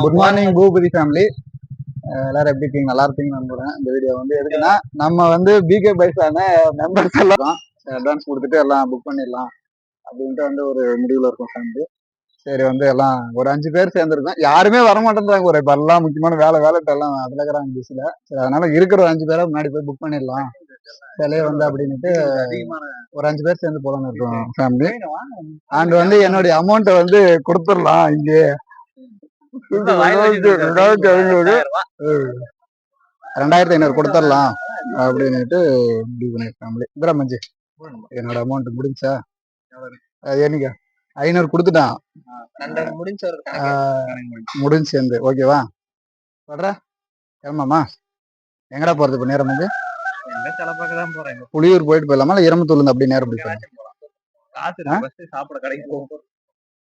Good morning Boopathi family. எல்லாரும் எப்படி இருக்கீங்க? நல்லா இருப்பீங்கன்னு நம்புறேன். இந்த வீடியோ வந்து எதுக்குன்னா, நம்ம வந்து பிகே பைஸான மெம்பர்ஸ் எல்லாம் அட்வான்ஸ் கொடுத்துட்டு எல்லாம் புக் பண்ணிடலாம் அப்படின்ட்டு வந்து ஒரு முடிவில் இருக்கும் ஃபேமிலி. சரி வந்து எல்லாம் ஒரு 5 பேர் சேர்ந்துருக்கோம். யாருமே வரமாட்டேன்றாங்க. ஒரு இப்போ எல்லாம் முக்கியமான வேலைட்டு எல்லாம் அதில் இருக்கிறாங்க பிஸியில். சரி அதனால இருக்கிற ஒரு 5 பேரை முன்னாடி போய் புக் பண்ணிடலாம் சிலையை வந்து அப்படின்ட்டு ஒரு 5 பேர் சேர்ந்து போகலான்னு இருக்கோம் ஃபேமிலி. அண்ட் வந்து என்னுடைய அமௌண்ட்டை வந்து கொடுத்துடலாம் இங்கே 2500 கொடுத்துடலாம் அப்படின்னுட்டு முடிவு பண்ணிருக்காங்களே. இந்திரா மஞ்சி என்னோட அமௌண்ட் முடிஞ்சா என்னைக்கு 500 கொடுத்துட்டான் முடிஞ்சு சேர்ந்து ஓகேவா சொல்ற ஏமாமா எங்கடா போறது இப்போ நேரம் வந்து புளியூர் போயிட்டு போயிடலாமா இல்லை இரமத்தூர்ல இருந்து அப்படி நேரம் போயிடலாம்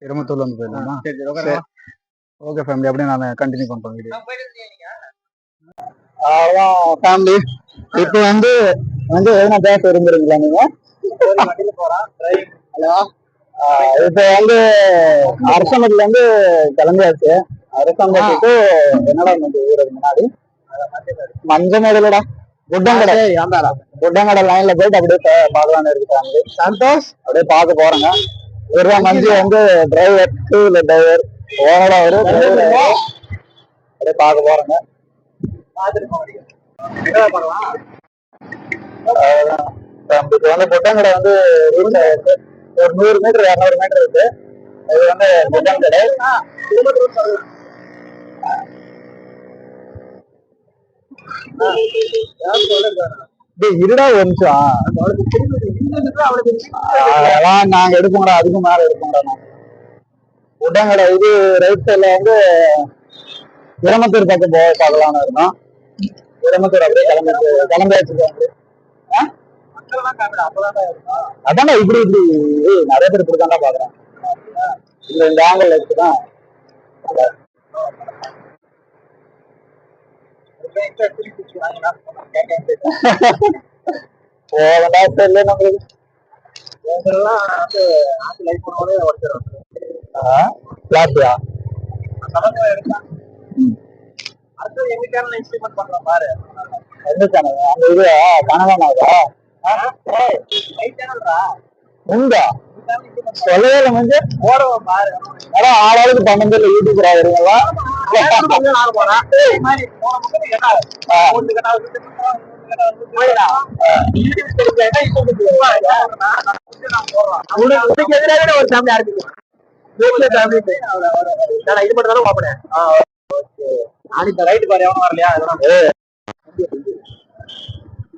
இரமத்தூர்ல இருந்து போயிடலாமா? ஓகே ஃபேமிலி அப்படியே நான் கண்டினியூ பண்றேன் வீடியோ. ஃபேமிலி இப்போ வந்து எதனா பேச விரும்புறீங்களா நீங்க? ஹலோ இப்போ வந்து அரசமட்டில இருந்து கிளம்பியாச்சு. அரசமட்டுக்கு என்னடா ஊருக்கு முன்னாடி மஞ்சமேடலடா குட்டங்கடை லைன்ல போயிட்டு அப்படியே பார்க்கலான்னு இருக்கு. சந்தோஷ் அப்படியே பார்க்க போறேங்க. இவர்தான் மஞ்சு வந்து டிரைவர், 2 வீலர் டிரைவர், ஓனரா அவரு அப்படியே பார்க்க போறேங்க. நம்மளுக்கு வந்து பொட்டங்கடை வந்து ரீச் ஆயிடுச்சு. ஒரு 100 மீட்டர் 200 மீட்டர் இருக்கு. இது வந்து பொட்டங்கடை. இருடா ஒரு நிமிஷம். அதெல்லாம் நாங்க எடுப்போங்கடா, அதுக்கு மேல எடுப்போங்கடா. பொட்டங்கடை இது ரைட் சைட்ல வந்து இரமத்தூர் பக்கம் போக பார்க்கலாம்னு இருக்கோம். இரமத்தூர் அப்படியே கிளம்பியாச்சு. அதான்டா இப்படி நிறைய பேர் இப்படிதான்டா பாக்குறேன். இந்த ஆங்கிள் வச்சுதான் சொல்லவே வந்து ஆளாளுக்கு 12 யூடியூபர் ஆகுறீங்களா?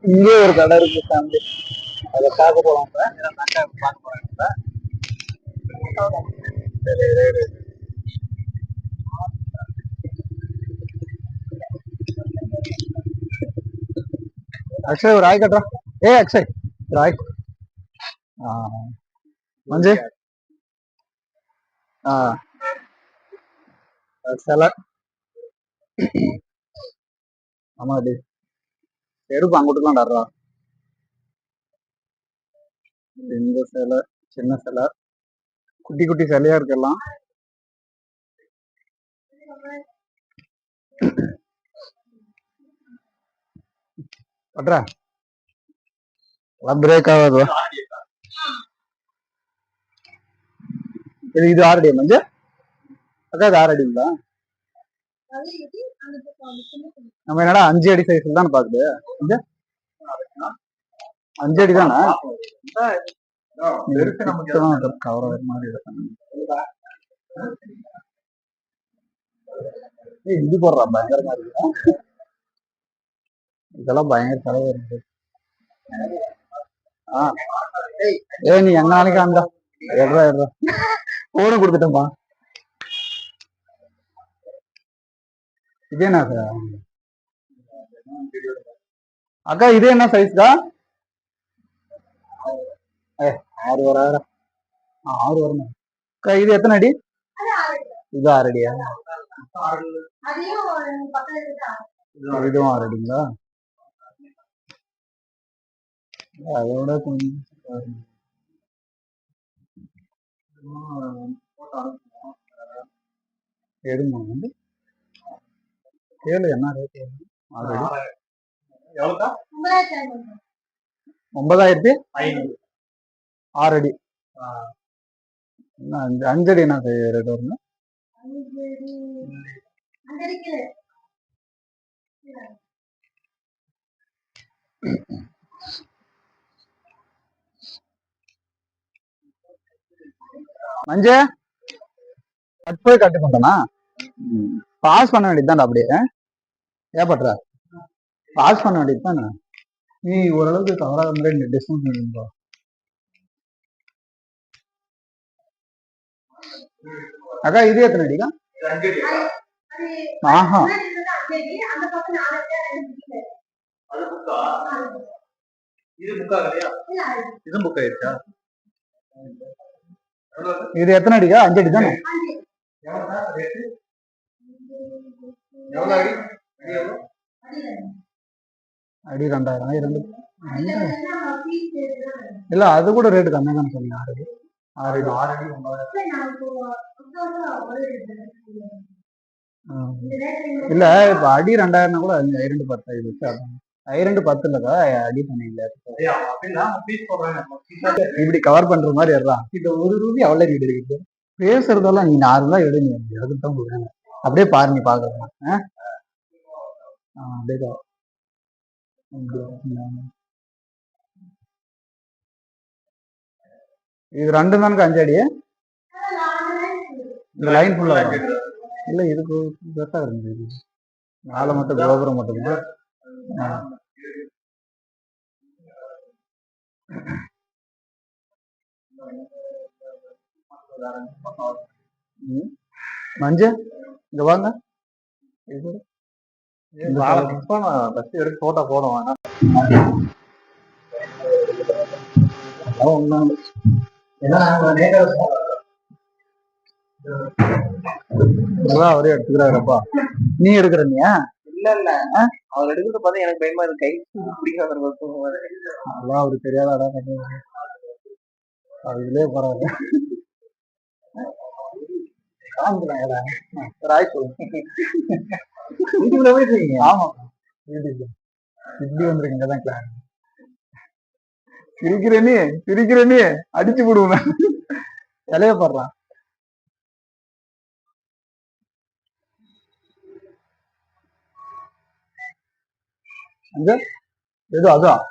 இங்கே ஒரு கடை இருக்கு ஃபேமிலி, அதை பார்க்க போலாம். அக்ஷய் ஒரு ஆய் கட்டுறா. அக்ஷய் ஒரு ஆய். மஞ்சு சிலை ஆமா அப்படி செருப்பு அங்கிட்டுலாம் டாடுறா. இந்த சிலை சின்ன சிலை, குட்டி குட்டி சிலையா இருக்கலாம். பட்றா பிரேக் ஆகாது. இது 6 அடி மஞ்சு. அதான் 6 அடிங்களா? நம்ம என்னடா 5 அடி சைஸ்ல தான் பாக்குது. 5 அடி தானே கவர் மாதிரி. இது போடுறா பயங்கரமா இருக்கு. இதெல்லாம் பயங்கர செலவு இருக்கு. நீ எங்க நாளைக்கு அந்த போன கொடுத்துட்டோம்பா. இது என்ன அக்கா, இது என்ன சைஸ்க்கா? 6 வரும். 6 வரும் அக்கா. இது எத்தனை அடி? இது 6 அடியா? இதுவும் 6 அடிங்களா? அதோட கொஞ்சம் எதுமா வந்து கேளு என்ன ரேட் ஆல்ரெடி 9500 6 அடி. அஞ்சு அடி என்ன ரேட் வருங்க? மஞ்ச போய் கட்டு பண்ணா பாஸ் பண்ண வேண்டியதுதான். அப்படியே ஏப்பட்ற பாஸ் பண்ண வேண்டியது தானே. நீ ஓரளவுக்கு தவறாத மாதிரி டிஸ்கவுண்ட் பண்ணுவா. அக்கா இது எத்தனை அடிக்கா? ஆஹா இது எத்தனை அடிக்கா? 5 அடி தானே. அடி 2000 இல்ல அது கூட ரேட்டு கம்மியா தான் சொன்னீங்க. 6 அடி இல்ல இப்ப அடி 2000 கூட 2 10 2 10 இல்லக்கா அடி பண்ணீங்களா? இப்படி கவர் பண்ற மாதிரி இந்த ஒரு ரூபி அவ்வளவு ரீட் எடுக்குது. பேசுறதெல்லாம் நீ நார்மலா எடுங்க. அதுதான் சொல்றேன். அப்படியே பாரு, நீ பாக்கலாம். அப்படியே இது 2 தானுக்கு 5 அடி. இந்த லைன் ஃபுல்லா இல்ல இதுக்கு பெருசா இருக்கு. மேல மட்டும் கோபுரம் மட்டும்தான். மஞ்ச இங்க வாங்க. எடுத்து போட்டோ போடுவாங்க. அவரே எடுத்துக்கிறாருப்பா. நீ எடுக்கிறனியா? இல்ல இல்ல அவர் எடுக்கிறது பார்த்தா எனக்கு பயமா இருக்கு. கை பிடிக்காத அதெல்லாம் அவருக்கு தெரியாதாடா. அதுலயே போறாரு. ஆமா இப்படி வந்துருக்கீங்கதான் கிளாஸ். சிரிக்கிறேனே அடிச்சு விடுவேன். இலைய போடுறான். ஏதோ அதான்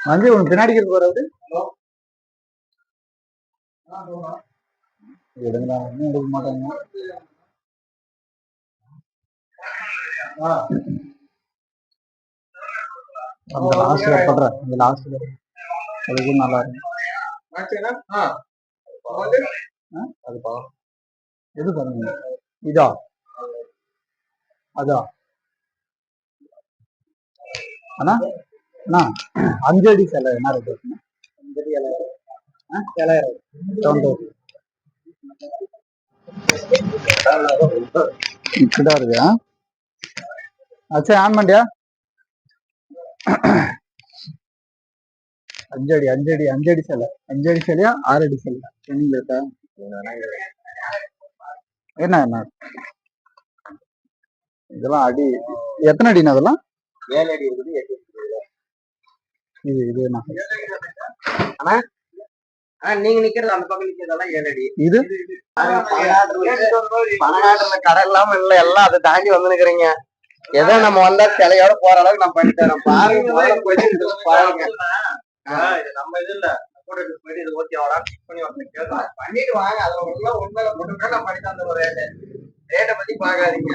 மஞ்சள் உனக்கு பின்னாடி போறது எடுங்க எடுக்க மாட்டாங்க. அந்த லாஸ்ட்ல பண்றேன். இந்த லாஸ்ட்ல அதுக்கும் நல்லா இருக்கும். எது பாருங்க இதா அதா அண்ணா அண்ணா 5 அடி சிலை என்ன ரேட் இருக்குண்ணா? 5 அடி 7000 இப்படிதான் இருக்கு. சரி ஆன் பண்ணியா? 5 அடி 5 அடி 5 அடி சிலை 5 அடி சிலையா 6 அடி சிலையா? இருக்கா என்ன என்ன இதெல்லாம் அடி எத்தனை அடினா? அதெல்லாம் 7 அடி இருக்குது. 8 இது இது என்ன நீங்க நிக்கிறது அந்த பக்கம் நிக்கிறதெல்லாம் 7 அடி. இது பணக்காட்டுல கடை இல்லாம இல்ல, எல்லாம் அதை தாண்டி வந்து நிக்கிறீங்க. ஏதோ நம்ம வந்தா சிலையோட போற அளவுக்கு நம்ம பண்ணி தரோம். பாருங்க பாருங்க. நம்ம இது இல்ல இது ஓகே பண்ணிட்டு வாங்க. அதுல உண்மையில போட்டு நான் பண்ணி தந்துடுவோம். ரேட்டை பத்தி பாக்காதீங்க.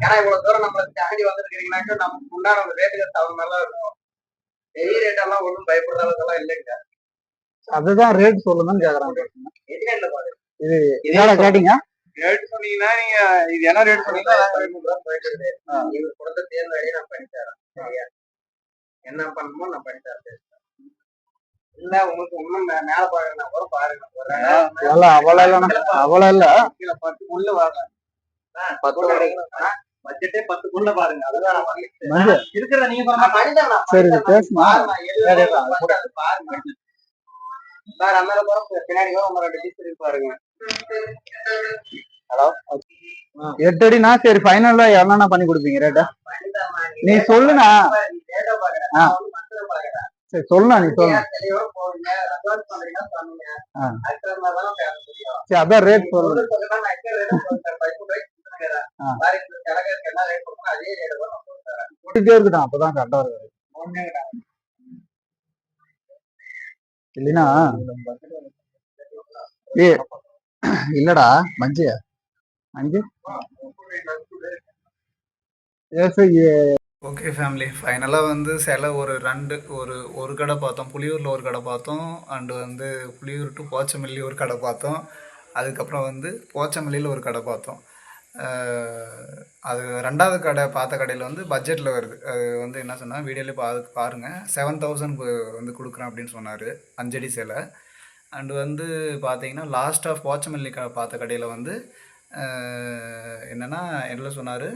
ஏன்னா இவ்வளவு தூரம் நம்மள தாண்டி வந்துருக்கீங்கன்னாக்க நமக்கு உண்டான ரேட்டுக்கு தகுந்த மாதிரிலாம் இருக்கும். பெரிய ரேட் எல்லாம் ஒன்றும் பயப்படுற அளவுக்கு இல்லைங்க. அதுதான் ரேட் சொல்லுங்கன்னு கேக்குறாங்க. இது இதோட கேட்டீங்க ரேட் சொன்னீங்கன்னா நீங்க இது என்ன ரேட் சொன்னீங்கன்னா நீங்க கொடுத்த தேர்வு வழியை நான் பண்ணி தரேன். என்ன பண்ணணுமோ நான் பண்ணி தரேன். இல்ல உங்களுக்கு இன்னும் மேல பாருங்கன்னா கூட பாருங்க. அவ்வளவு இல்ல 10 உள்ள வாங்க. 10 பட்ஜெட்டே 10க்குள்ள பாருங்க. அதுதான் மஞ்சு இருக்கிறத நீங்க சொன்னா சரி பேசுமா பாருங்க சார். அந்த பின்னாடி நம்ம 2 பீஸ் இருக்கு பாருங்க. ஹலோ 8 அடினா சரி ஃபைனலா என்னென்ன பண்ணி கொடுப்பீங்க ரேட்டா நீ சொல்லுண்ணா சரி சொல்லுண்ணா நீ சொல்லு சரி அதான் ரேட் சொல்லு இருக்கட்டும் அப்பதான் கரெக்டா இருக்கு இல்லைன்னா ஏ இல்லடா மஞ்சு மஞ்சு ஓகே ஃபேமிலி ஃபைனலாக வந்து சில ஒரு கடை பார்த்தோம், புலியூரில் ஒரு கடை பார்த்தோம், அண்டு வந்து புலியூர் டு போச்சமல்லி ஒரு கடை பார்த்தோம், அதுக்கப்புறம் வந்து போச்சமல்லியில் ஒரு கடை பார்த்தோம். அது 2வது கடை பார்த்த கடையில் வந்து பட்ஜெட்டில் வருது. அது வந்து என்ன சொன்னால் வீடியோலேயே பாருங்கள் 7000 வந்து கொடுக்குறேன் அப்படின்னு சொன்னார் 5 அடி சேலை. அண்டு வந்து பார்த்தீங்கன்னா லாஸ்ட் ஆஃப் போச்சமல்லி பார்த்த கடையில் வந்து என்னென்னா என்ன சொன்னார்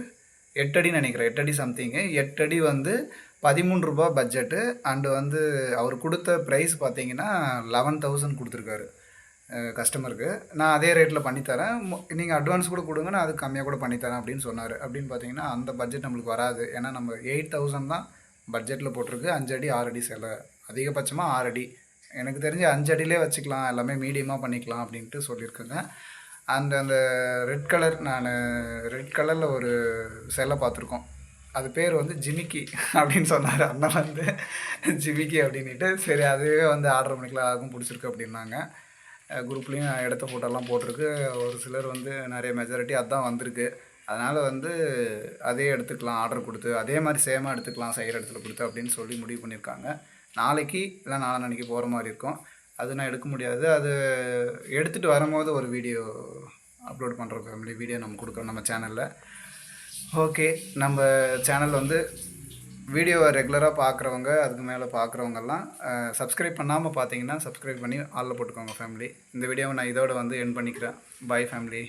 8 அடின்னு நினைக்கிறேன், 8 அடி சம்திங்கு. 8 அடி வந்து 13 ரூபா பட்ஜெட்டு. அண்டு வந்து அவர் கொடுத்த ப்ரைஸ் பார்த்தீங்கன்னா 11,000 கொடுத்துருக்காரு கஸ்டமருக்கு. நான் அதே ரேட்டில் பண்ணித்தரேன், நீங்கள் அட்வான்ஸ் கூட கொடுங்க, நான் அது கம்மியாக கூட பண்ணித்தரேன் அப்படின்னு சொன்னார். அப்படின்னு பார்த்தீங்கன்னா அந்த பட்ஜெட் நம்மளுக்கு வராது. ஏன்னா நம்ம 8000 தான் பட்ஜெட்டில் போட்டிருக்கு. 5 அடி 6 அடி சிலை, அதிகபட்சமாக 6 அடி. எனக்கு தெரிஞ்சு 5 அடியிலே வச்சுக்கலாம், எல்லாமே மீடியமாக பண்ணிக்கலாம் அப்படின்ட்டு சொல்லியிருக்கேங்க. அந்த ரெட் கலர் ரெட் கலரில் ஒரு சிலை பார்த்துருக்கோம், அது பேர் வந்து ஜிமிக்கி அப்படின்னு சொன்னார் அண்ணன் வந்து ஜிமிக்கி அப்படின்ட்டு. சரி அதுவே வந்து ஆர்டர் பண்ணிக்கலாம், அதுக்கும் பிடிச்சிருக்கு அப்படின்னாங்க. குரூப்லேயும் எடுத்த ஃபோட்டோலாம் போட்டிருக்கு. ஒரு சிலர் வந்து நிறைய மெஜாரிட்டி அதுதான் வந்திருக்கு. அதனால் வந்து அதே எடுத்துக்கலாம், ஆர்டர் கொடுத்து அதே மாதிரி சேமாக எடுத்துக்கலாம் செய்கிற இடத்துல கொடுத்து அப்படின்னு சொல்லி முடிவு பண்ணியிருக்காங்க. நாளைக்கு இல்லை நாளான்னைக்கு போகிற மாதிரி இருக்கும். அது நான் எடுக்க முடியாது, அது எடுத்துகிட்டு வரும்போது ஒரு வீடியோ அப்லோட் பண்ணுற ஃபேமிலி வீடியோ நம்ம கொடுக்குறோம் நம்ம சேனலில். ஓகே, நம்ம சேனல் வந்து வீடியோவை ரெகுலராக பார்க்குறவங்க, அதுக்கு மேலே பார்க்குறவங்கெல்லாம் சப்ஸ்கிரைப் பண்ணாமல் பார்த்தீங்கன்னா சப்ஸ்கிரைப் பண்ணி ஆளில் போட்டுக்கோங்க ஃபேமிலி. இந்த வீடியோவை நான் இதோட வந்து எண்ட் பண்ணிக்கிறேன். பாய் ஃபேமிலி.